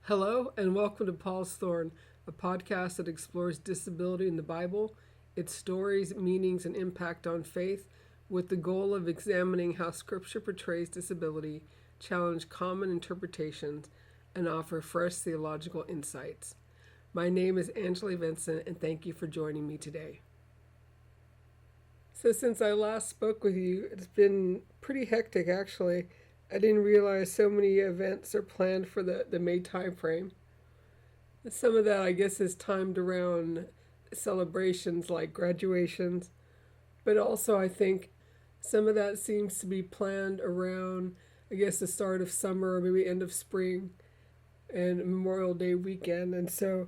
Hello, and welcome to Paul's Thorn, a podcast that explores disability in the Bible, its stories, meanings, and impact on faith, with the goal of examining how Scripture portrays disability, challenge common interpretations, and offer fresh theological insights. My name is Angela Vincent, and thank you for joining me today. So since I last spoke with you, it's been pretty hectic, actually. I didn't realize so many events are planned for the May time frame. Some of that, I guess, is timed around celebrations like graduations, but also I think some of that seems to be planned around, I guess, the start of summer or maybe end of spring and Memorial Day weekend. And so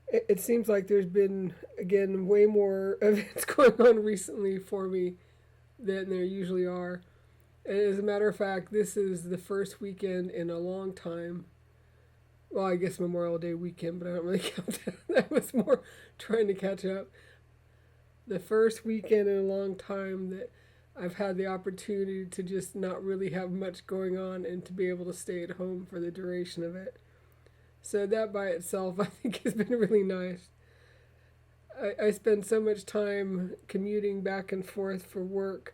it seems like there's been, again, way more events going on recently for me than there usually are. And as a matter of fact, this is the first weekend in a long time. Well, I guess Memorial Day weekend, but I don't really count that. That was more trying to catch up. The first weekend in a long time that I've had the opportunity to just not really have much going on and to be able to stay at home for the duration of it. So that by itself, I think, has been really nice. I spend so much time commuting back and forth for work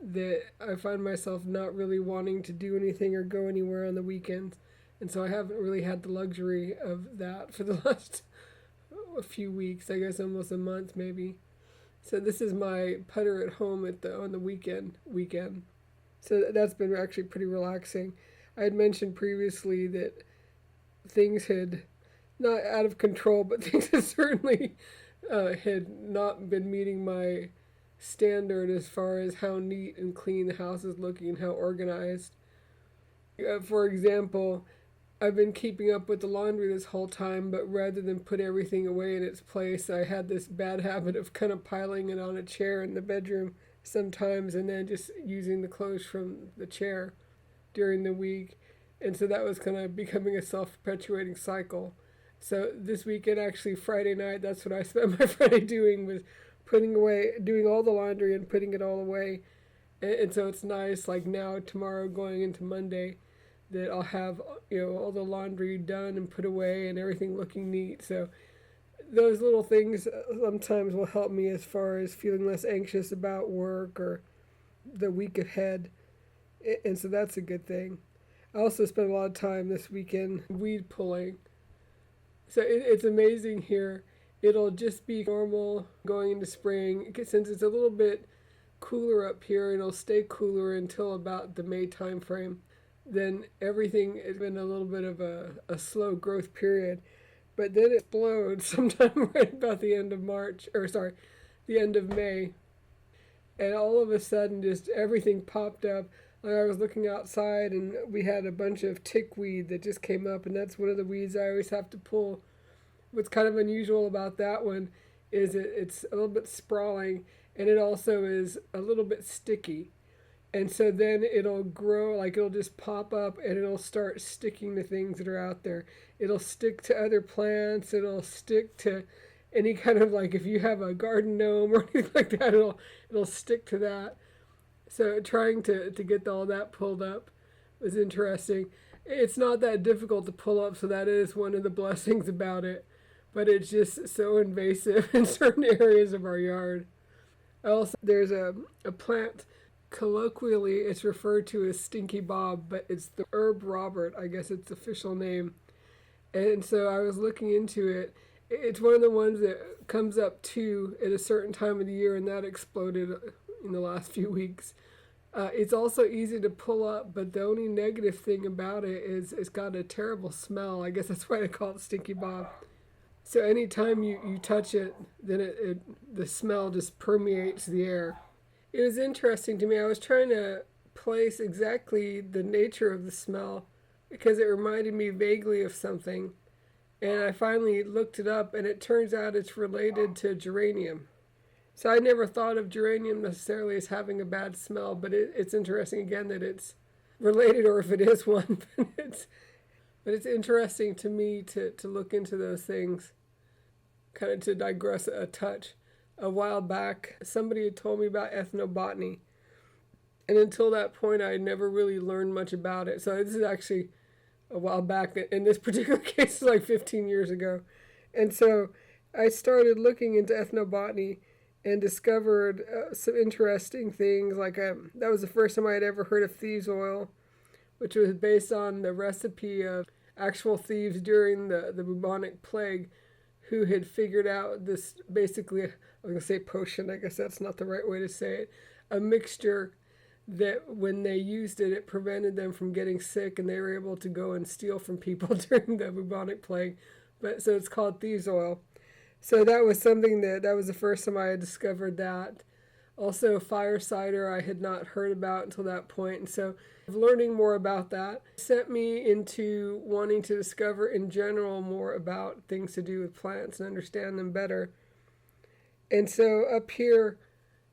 that I find myself not really wanting to do anything or go anywhere on the weekends. And so I haven't really had the luxury of that for the last a few weeks, I guess almost a month maybe. So this is my putter at home on the weekend. So that's been actually pretty relaxing. I had mentioned previously that things had, not out of control, but things had certainly had not been meeting my standard as far as how neat and clean the house is looking and how organized. For example, I've been keeping up with the laundry this whole time, but rather than put everything away in its place, I had this bad habit of kind of piling it on a chair in the bedroom sometimes and then just using the clothes from the chair during the week. And so that was kind of becoming a self-perpetuating cycle. So this weekend, actually Friday night, that's what I spent my Friday doing, was doing all the laundry and putting it all away. And so it's nice, like now, tomorrow, going into Monday, that I'll have, all the laundry done and put away and everything looking neat. So those little things sometimes will help me as far as feeling less anxious about work or the week ahead. And so that's a good thing. I also spent a lot of time this weekend weed pulling. So it's amazing here. It'll just be normal going into spring. Since it's a little bit cooler up here, it'll stay cooler until about the May time frame. Then everything has been a little bit of a slow growth period. But then it explodes sometime right about the end of the end of May. And all of a sudden, just everything popped up. Like I was looking outside and we had a bunch of tickweed that just came up, and that's one of the weeds I always have to pull. What's kind of unusual about that one is it's a little bit sprawling, and it also is a little bit sticky. And so then it'll grow, like it'll just pop up and it'll start sticking to things that are out there. It'll stick to other plants, it'll stick to any kind of, like if you have a garden gnome or anything like that, it'll stick to that. So trying to get all that pulled up was interesting. It's not that difficult to pull up, so that is one of the blessings about it. But it's just so invasive in certain areas of our yard. Also, there's a plant, colloquially it's referred to as stinky bob, but it's the herb Robert, I guess its official name. And so I was looking into it. It's one of the ones that comes up too at a certain time of the year, and that exploded in the last few weeks. It's also easy to pull up, but the only negative thing about it is it's got a terrible smell. I guess that's why they call it stinky bob. So anytime you touch it, then the smell just permeates the air. It was interesting to me. I was trying to place exactly the nature of the smell because it reminded me vaguely of something. And I finally looked it up, and it turns out it's related to geranium. So I never thought of geranium necessarily as having a bad smell, but it's interesting again that it's related, or if it is one. But it's interesting to me to look into those things. Kind of to digress a touch. A while back, somebody had told me about ethnobotany. And until that point, I had never really learned much about it. So this is actually a while back. In this particular case, like 15 years ago. And so I started looking into ethnobotany and discovered some interesting things. Like that was the first time I had ever heard of thieves' oil, which was based on the recipe of actual thieves during the bubonic plague who had figured out this basically, I was going to say potion, I guess that's not the right way to say it, a mixture that when they used it, it prevented them from getting sick, and they were able to go and steal from people during the bubonic plague. But so it's called thieves' oil. So that was something that was the first time I had discovered that. Also, fire cider I had not heard about until that point, and so learning more about that sent me into wanting to discover in general more about things to do with plants and understand them better. And so up here,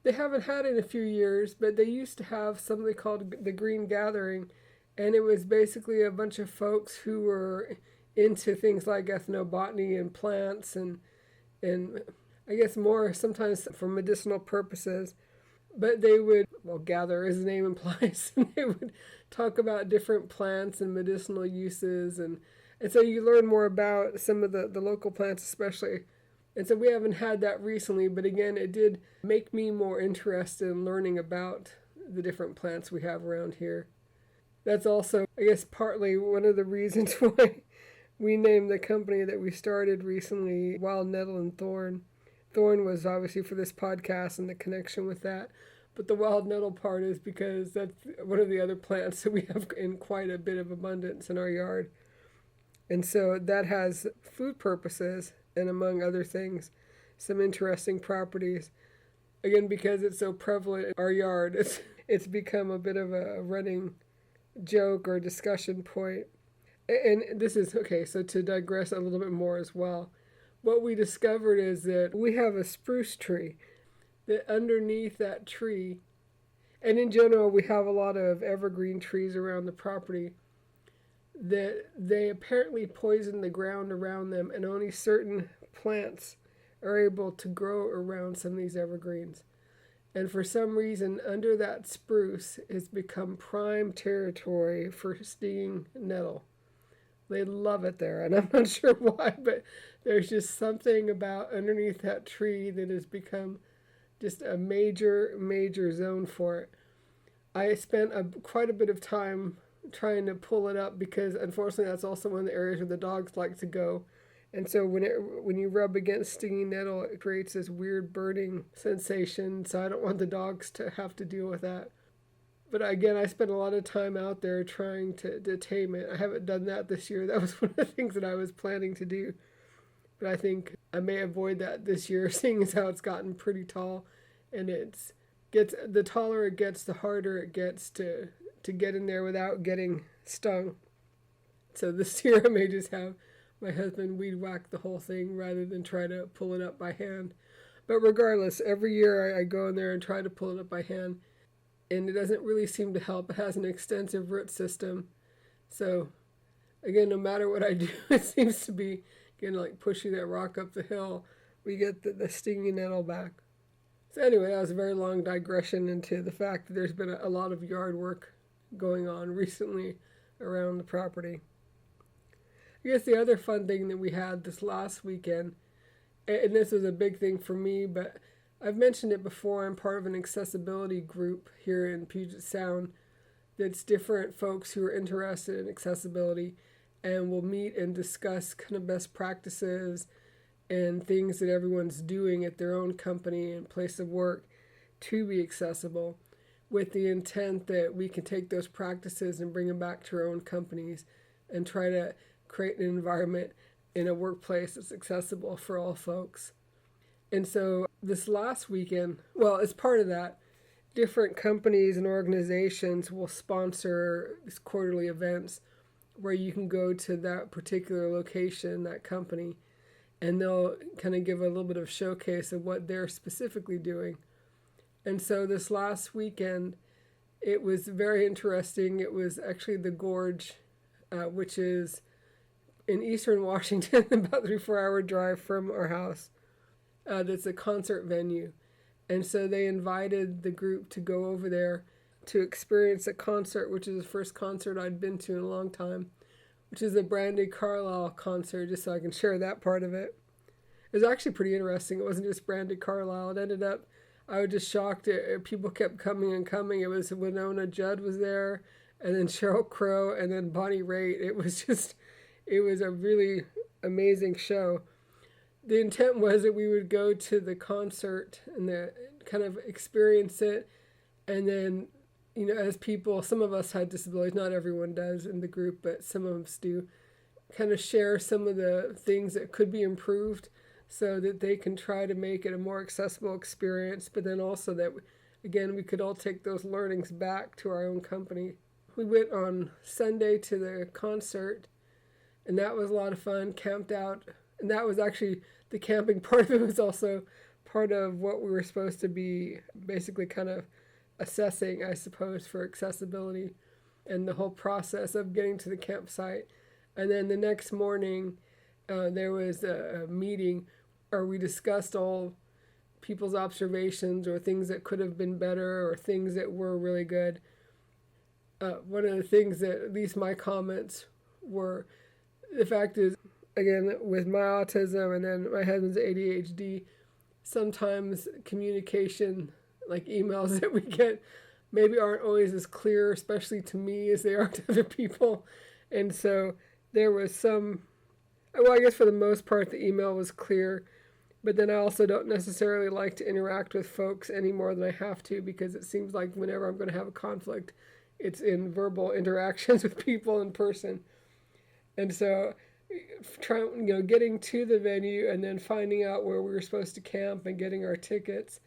they haven't had it in a few years, but they used to have something called the Green Gathering, and it was basically a bunch of folks who were into things like ethnobotany and plants and I guess more sometimes for medicinal purposes. But they would, well, gather as the name implies, and they would talk about different plants and medicinal uses. And so you learn more about some of the local plants especially. And so we haven't had that recently, but again, it did make me more interested in learning about the different plants we have around here. That's also, I guess, partly one of the reasons why we named the company that we started recently wn&t. Thorn was obviously for this podcast and the connection with that. But the wild nettle part is because that's one of the other plants that we have in quite a bit of abundance in our yard. And so that has food purposes and, among other things, some interesting properties. Again, because it's so prevalent in our yard, it's become a bit of a running joke or discussion point. And this is, okay, so to digress a little bit more as well, what we discovered is that we have a spruce tree, that underneath that tree, and in general we have a lot of evergreen trees around the property, that they apparently poison the ground around them, and only certain plants are able to grow around some of these evergreens. And for some reason, under that spruce has become prime territory for stinging nettle. They love it there, and I'm not sure why, but there's just something about underneath that tree that has become just a major, major zone for it. I spent quite a bit of time trying to pull it up because, unfortunately, that's also one of the areas where the dogs like to go. And so when you rub against stinging nettle, it creates this weird burning sensation, so I don't want the dogs to have to deal with that. But again, I spent a lot of time out there trying to tame it. I haven't done that this year. That was one of the things that I was planning to do. But I think I may avoid that this year, seeing as how it's gotten pretty tall. And the taller it gets, the harder it gets to get in there without getting stung. So this year I may just have my husband weed whack the whole thing rather than try to pull it up by hand. But regardless, every year I go in there and try to pull it up by hand, and it doesn't really seem to help. It has an extensive root system. So again, no matter what I do, it seems to be, again, like pushing that rock up the hill, we get the stinging nettle back. So anyway, that was a very long digression into the fact that there's been a lot of yard work going on recently around the property. I guess the other fun thing that we had this last weekend, and this was a big thing for me, but I've mentioned it before, I'm part of an accessibility group here in Puget Sound that's different folks who are interested in accessibility, and we'll meet and discuss kind of best practices and things that everyone's doing at their own company and place of work to be accessible, with the intent that we can take those practices and bring them back to our own companies and try to create an environment in a workplace that's accessible for all folks. And so this last weekend, well, as part of that, different companies and organizations will sponsor these quarterly events where you can go to that particular location, that company, and they'll kind of give a little bit of showcase of what they're specifically doing. And so this last weekend, it was very interesting. It was actually the Gorge, which is in eastern Washington, about 3-4 hour drive from our house. That's a concert venue. And so they invited the group to go over there to experience a concert, which is the first concert I'd been to in a long time, which is the Brandy Carlisle concert, just so I can share that part of it. It was actually pretty interesting. It wasn't just Brandy Carlisle. It ended up, I was just shocked. People kept coming and coming. It was Winona Judd was there, and then Sheryl Crow, and then Bonnie Raitt. It was a really amazing show. The intent was that we would go to the concert and kind of experience it, and then, as people, some of us had disabilities, not everyone does in the group, but some of us do, kind of share some of the things that could be improved so that they can try to make it a more accessible experience, but then also that, again, we could all take those learnings back to our own company. We went on Sunday to the concert, and that was a lot of fun, camped out, and that was actually, the camping part of it was also part of what we were supposed to be basically kind of assessing, I suppose, for accessibility and the whole process of getting to the campsite. And then the next morning, there was a meeting where we discussed all people's observations or things that could have been better or things that were really good. One of the things that, at least my comments were, the fact is, again, with my autism and then my husband's ADHD, sometimes communication, like emails that we get, maybe aren't always as clear, especially to me, as they are to other people. And so there was some, well, I guess for the most part, the email was clear, but then I also don't necessarily like to interact with folks any more than I have to, because it seems like whenever I'm going to have a conflict, it's in verbal interactions with people in person. And so getting to the venue and then finding out where we were supposed to camp and getting our tickets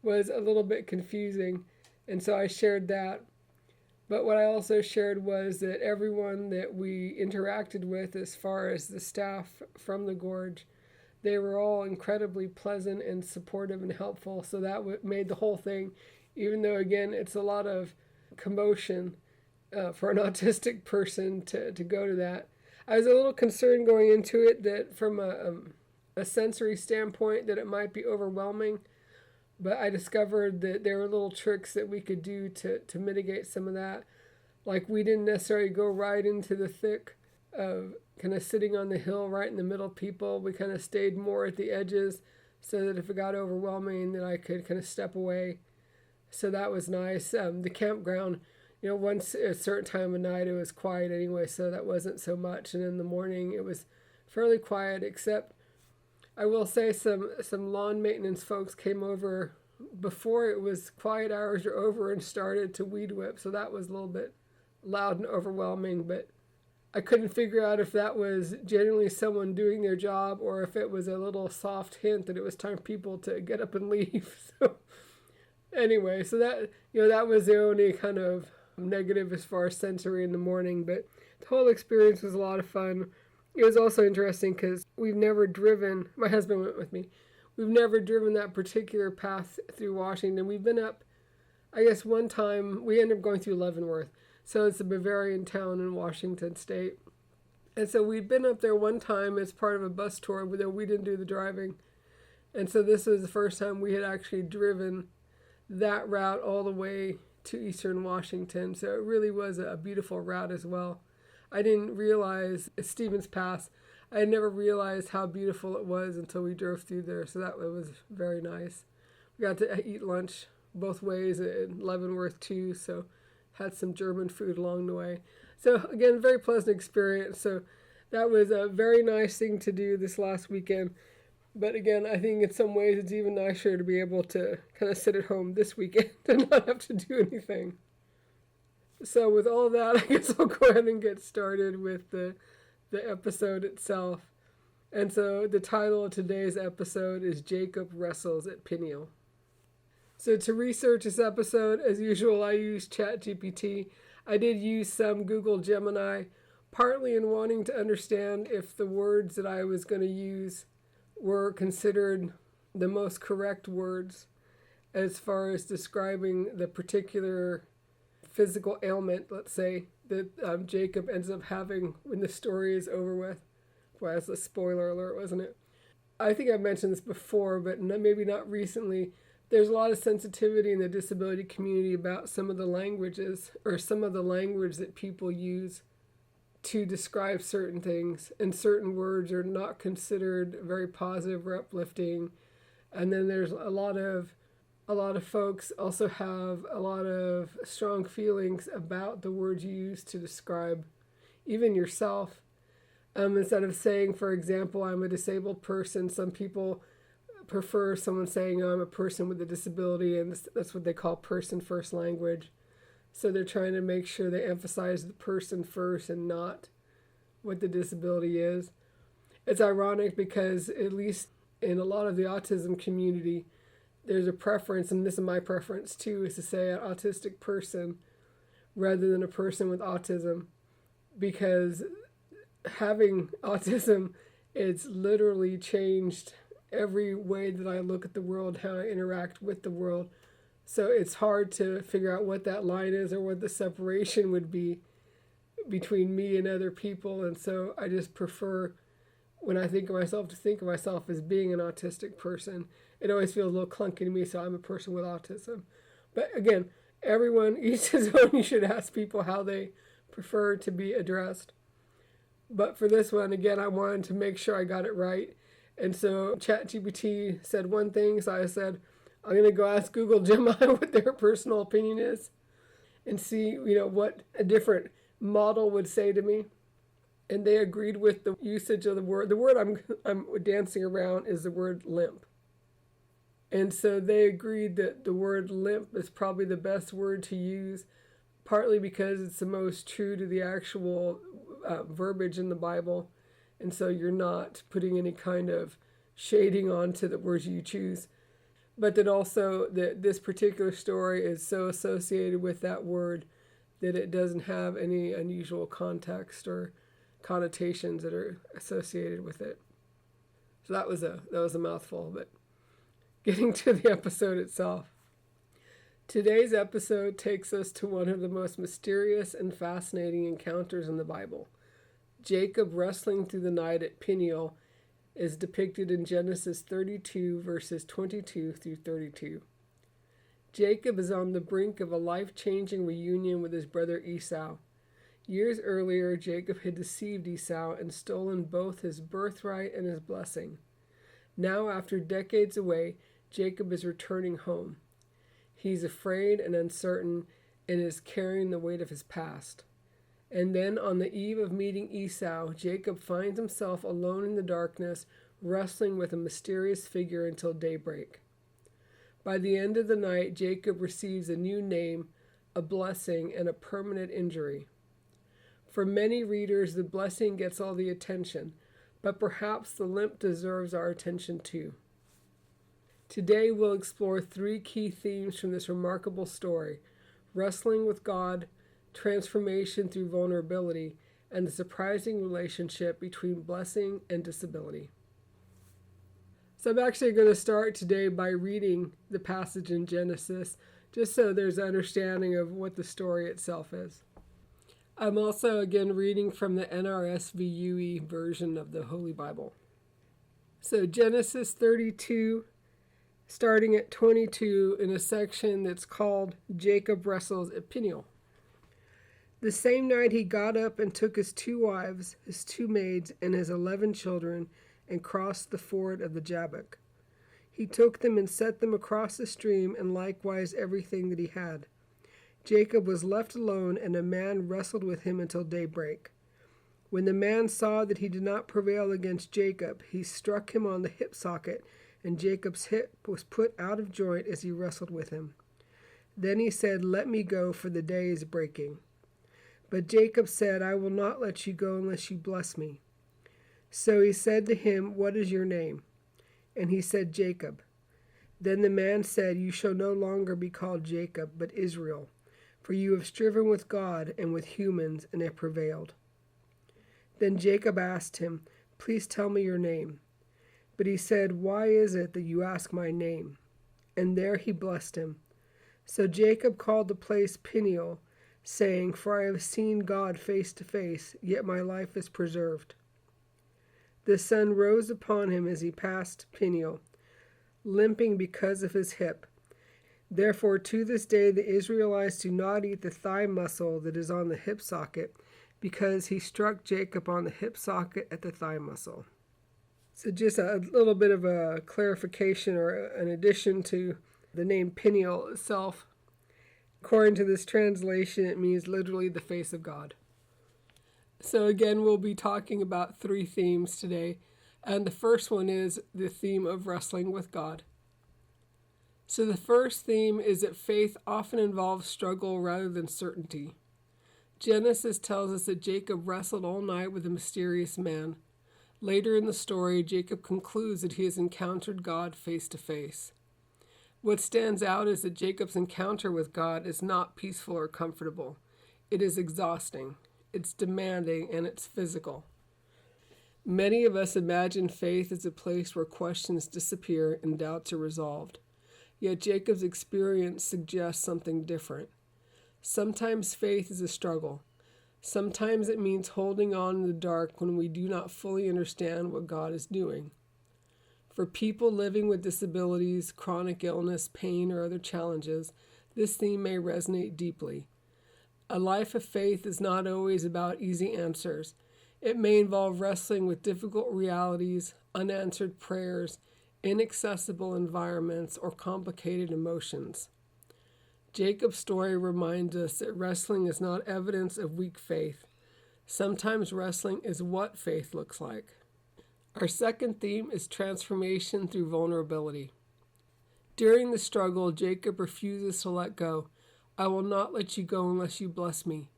was a little bit confusing. And so I shared that. But what I also shared was that everyone that we interacted with, as far as the staff from the Gorge, they were all incredibly pleasant and supportive and helpful. So that made the whole thing, even though, again, it's a lot of commotion for an autistic person to go to that. I was a little concerned going into it that from a sensory standpoint that it might be overwhelming, but I discovered that there were little tricks that we could do to mitigate some of that. Like, we didn't necessarily go right into the thick of kind of sitting on the hill right in the middle of people. We kind of stayed more at the edges so that if it got overwhelming that I could kind of step away. So that was nice. The campground, once at a certain time of night, it was quiet anyway, so that wasn't so much. And in the morning, it was fairly quiet, except I will say some lawn maintenance folks came over before it was quiet hours are over and started to weed whip, so that was a little bit loud and overwhelming, but I couldn't figure out if that was genuinely someone doing their job or if it was a little soft hint that it was time for people to get up and leave. So anyway, so that that was the only kind of negative as far as sensory in the morning, but the whole experience was a lot of fun. It was also interesting because we've never driven, my husband went with me, we've never driven that particular path through Washington. We've been up, I guess one time, we ended up going through Leavenworth, so it's a Bavarian town in Washington state. And so we'd been up there one time as part of a bus tour, though we didn't do the driving. And so this was the first time we had actually driven that route all the way to eastern Washington. So it really was a beautiful route as well. I didn't realize, Stevens Pass, I had never realized how beautiful it was until we drove through there. So that was very nice. We got to eat lunch both ways at Leavenworth too, so had some German food along the way. So again, very pleasant experience. So that was a very nice thing to do this last weekend. But again, I think in some ways it's even nicer to be able to kind of sit at home this weekend and not have to do anything. So with all that, I guess I'll go ahead and get started with the episode itself. And so the title of today's episode is Jacob Wrestles at Peniel. So to research this episode, as usual, I used ChatGPT. I did use some Google Gemini, partly in wanting to understand if the words that I was going to use were considered the most correct words as far as describing the particular physical ailment, let's say, that Jacob ends up having when the story is over with. Well, that's a spoiler alert, wasn't it? I think I've mentioned this before, but maybe not recently. There's a lot of sensitivity in the disability community about some of the languages or some of the language that people use to describe certain things, and certain words are not considered very positive or uplifting. And then there's a lot of folks also have a lot of strong feelings about the words you use to describe even yourself. Instead of saying, for example, I'm a disabled person, some people prefer someone saying, I'm a person with a disability, and that's what they call person first language. So they're trying to make sure they emphasize the person first and not what the disability is. It's ironic because, at least in a lot of the autism community, there's a preference, and this is my preference too, is to say an autistic person rather than a person with autism, because having autism, it's literally changed every way that I look at the world, how I interact with the world. So it's hard to figure out what that line is or what the separation would be between me and other people. And so I just prefer, when I think of myself, to think of myself as being an autistic person. It always feels a little clunky to me, so I'm a person with autism. But again, everyone, each his own. You should ask people how they prefer to be addressed. But for this one, again, I wanted to make sure I got it right. And so ChatGPT said one thing, so I said, I'm going to go ask Google Gemini what their personal opinion is and see, what a different model would say to me. And they agreed with the usage of the word. The word I'm dancing around is the word limp. And so they agreed that the word limp is probably the best word to use, partly because it's the most true to the actual verbiage in the Bible. And so you're not putting any kind of shading onto the words you choose. But that also that this particular story is so associated with that word that it doesn't have any unusual context or connotations that are associated with it. So that was a mouthful, but getting to the episode itself. Today's episode takes us to one of the most mysterious and fascinating encounters in the Bible. Jacob wrestling through the night at Peniel is depicted in Genesis 32, verses 22 through 32. Jacob is on the brink of a life-changing reunion with his brother Esau. Years earlier, Jacob had deceived Esau and stolen both his birthright and his blessing. Now, after decades away, Jacob is returning home. He's afraid and uncertain and is carrying the weight of his past. And then, on the eve of meeting Esau, Jacob finds himself alone in the darkness, wrestling with a mysterious figure until daybreak. By the end of the night, Jacob receives a new name, a blessing, and a permanent injury. For many readers, the blessing gets all the attention, but perhaps the limp deserves our attention too. Today we'll explore three key themes from this remarkable story: wrestling with God, transformation through vulnerability, and the surprising relationship between blessing and disability. So I'm actually going to start today by reading the passage in Genesis, just so there's an understanding of what the story itself is. I'm also, again, reading from the NRSV version of the Holy Bible. So Genesis 32, starting at 22, in a section that's called Jacob Wrestles at Peniel. The same night he got up and took his 2 wives, his 2 maids, and his 11 children, and crossed the ford of the Jabbok. He took them and set them across the stream, and likewise everything that he had. Jacob was left alone, and a man wrestled with him until daybreak. When the man saw that he did not prevail against Jacob, he struck him on the hip socket, and Jacob's hip was put out of joint as he wrestled with him. Then he said, "Let me go, for the day is breaking." But Jacob said, "I will not let you go unless you bless me." So he said to him, "What is your name?" And he said, "Jacob." Then the man said, "You shall no longer be called Jacob, but Israel, for you have striven with God and with humans and have prevailed." Then Jacob asked him, "Please tell me your name." But he said, "Why is it that you ask my name?" And there he blessed him. So Jacob called the place Peniel, saying, "For I have seen God face to face, yet my life is preserved." The sun rose upon him as he passed Peniel, limping because of his hip. Therefore to this day the Israelites do not eat the thigh muscle that is on the hip socket, because he struck Jacob on the hip socket at the thigh muscle. So just a little bit of a clarification or an addition to the name Peniel itself. According to this translation, it means literally the face of God. So again, we'll be talking about 3 themes today. And the first one is the theme of wrestling with God. So the first theme is that faith often involves struggle rather than certainty. Genesis tells us that Jacob wrestled all night with a mysterious man. Later in the story, Jacob concludes that he has encountered God face to face. What stands out is that Jacob's encounter with God is not peaceful or comfortable. It is exhausting, it's demanding, and it's physical. Many of us imagine faith as a place where questions disappear and doubts are resolved. Yet Jacob's experience suggests something different. Sometimes faith is a struggle. Sometimes it means holding on in the dark when we do not fully understand what God is doing. For people living with disabilities, chronic illness, pain, or other challenges, this theme may resonate deeply. A life of faith is not always about easy answers. It may involve wrestling with difficult realities, unanswered prayers, inaccessible environments, or complicated emotions. Jacob's story reminds us that wrestling is not evidence of weak faith. Sometimes wrestling is what faith looks like. Our second theme is transformation through vulnerability. During the struggle, Jacob refuses to let go. I will not let you go unless you bless me.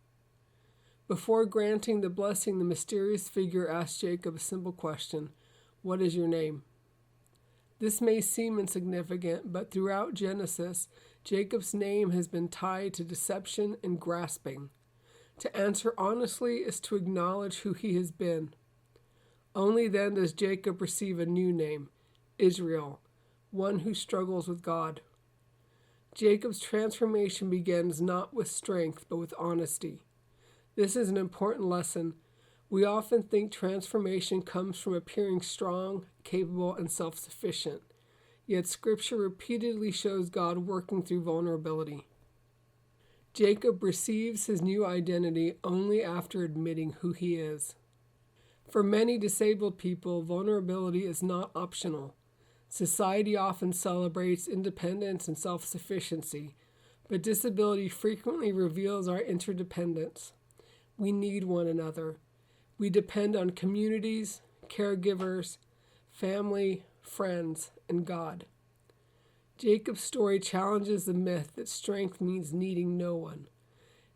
Before granting the blessing, the mysterious figure asks Jacob a simple question: what is your name? This may seem insignificant, but throughout Genesis, Jacob's name has been tied to deception and grasping. To answer honestly is to acknowledge who he has been. Only then does Jacob receive a new name, Israel, one who struggles with God. Jacob's transformation begins not with strength, but with honesty. This is an important lesson. We often think transformation comes from appearing strong, capable, and self-sufficient. Yet Scripture repeatedly shows God working through vulnerability. Jacob receives his new identity only after admitting who he is. For many disabled people, vulnerability is not optional. Society often celebrates independence and self-sufficiency, but disability frequently reveals our interdependence. We need one another. We depend on communities, caregivers, family, friends, and God. Jacob's story challenges the myth that strength means needing no one.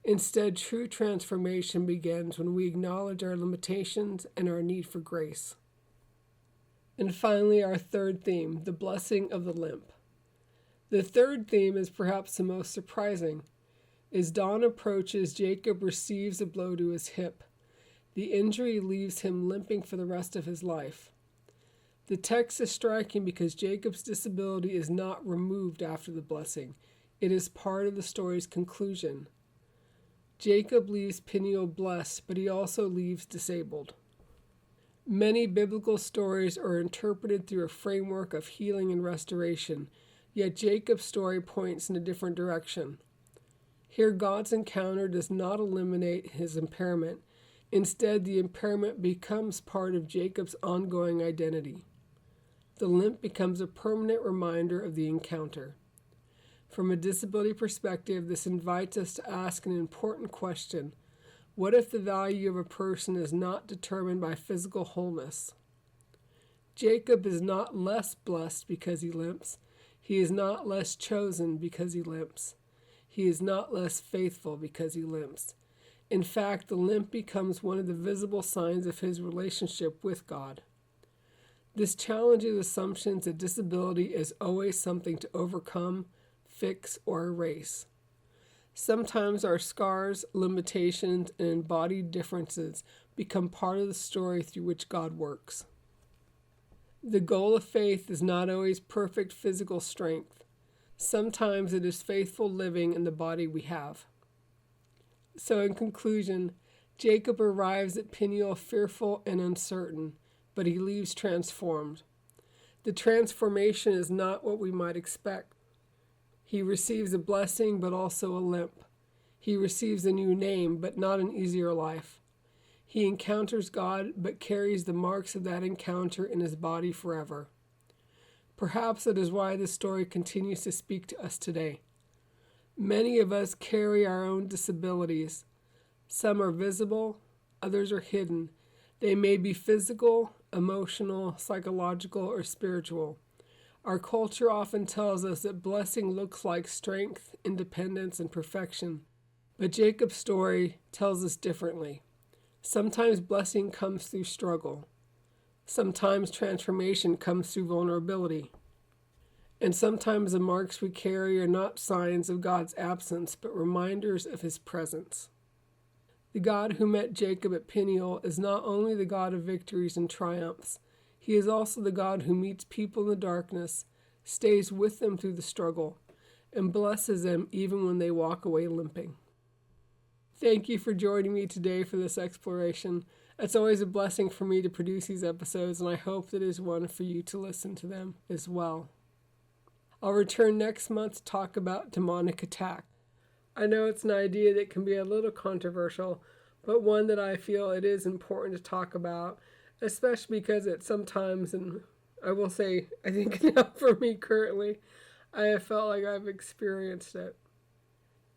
Instead, true transformation begins when we acknowledge our limitations and our need for grace. And finally, our third theme, the blessing of the limp. The third theme is perhaps the most surprising. As dawn approaches, Jacob receives a blow to his hip. The injury leaves him limping for the rest of his life. The text is striking because Jacob's disability is not removed after the blessing. It is part of the story's conclusion. Jacob leaves Peniel blessed, but he also leaves disabled. Many biblical stories are interpreted through a framework of healing and restoration, yet Jacob's story points in a different direction. Here, God's encounter does not eliminate his impairment. Instead, the impairment becomes part of Jacob's ongoing identity. The limp becomes a permanent reminder of the encounter. From a disability perspective, this invites us to ask an important question. What if the value of a person is not determined by physical wholeness? Jacob is not less blessed because he limps. He is not less chosen because he limps. He is not less faithful because he limps. In fact, the limp becomes one of the visible signs of his relationship with God. This challenges assumptions that disability is always something to overcome, fix, or erase. Sometimes our scars, limitations, and embodied differences become part of the story through which God works. The goal of faith is not always perfect physical strength. Sometimes it is faithful living in the body we have. So in conclusion, Jacob arrives at Peniel fearful and uncertain, but he leaves transformed. The transformation is not what we might expect. He receives a blessing, but also a limp. He receives a new name, but not an easier life. He encounters God, but carries the marks of that encounter in his body forever. Perhaps that is why this story continues to speak to us today. Many of us carry our own disabilities. Some are visible, others are hidden. They may be physical, emotional, psychological, or spiritual. Our culture often tells us that blessing looks like strength, independence, and perfection. But Jacob's story tells us differently. Sometimes blessing comes through struggle. Sometimes transformation comes through vulnerability. And sometimes the marks we carry are not signs of God's absence, but reminders of his presence. The God who met Jacob at Peniel is not only the God of victories and triumphs, he is also the God who meets people in the darkness, stays with them through the struggle, and blesses them even when they walk away limping. Thank you for joining me today for this exploration. It's always a blessing for me to produce these episodes, and I hope that it is one for you to listen to them as well. I'll return next month to talk about demonic attack. I know it's an idea that can be a little controversial, but one that I feel it is important to talk about, especially because it sometimes, and I will say, I think now for me currently, I have felt like I've experienced it.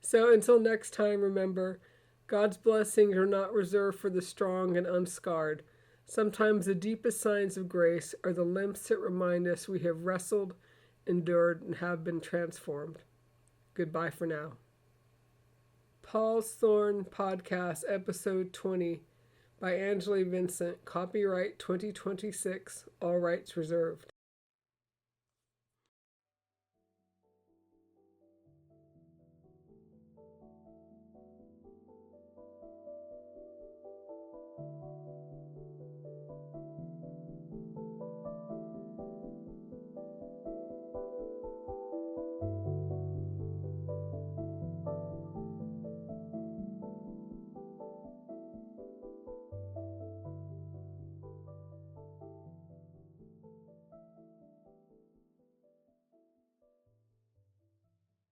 So until next time, remember, God's blessings are not reserved for the strong and unscarred. Sometimes the deepest signs of grace are the limps that remind us we have wrestled, endured, and have been transformed. Goodbye for now. Paul's Thorn Podcast, Episode 20, by Angela Vincent, copyright 2026, all rights reserved.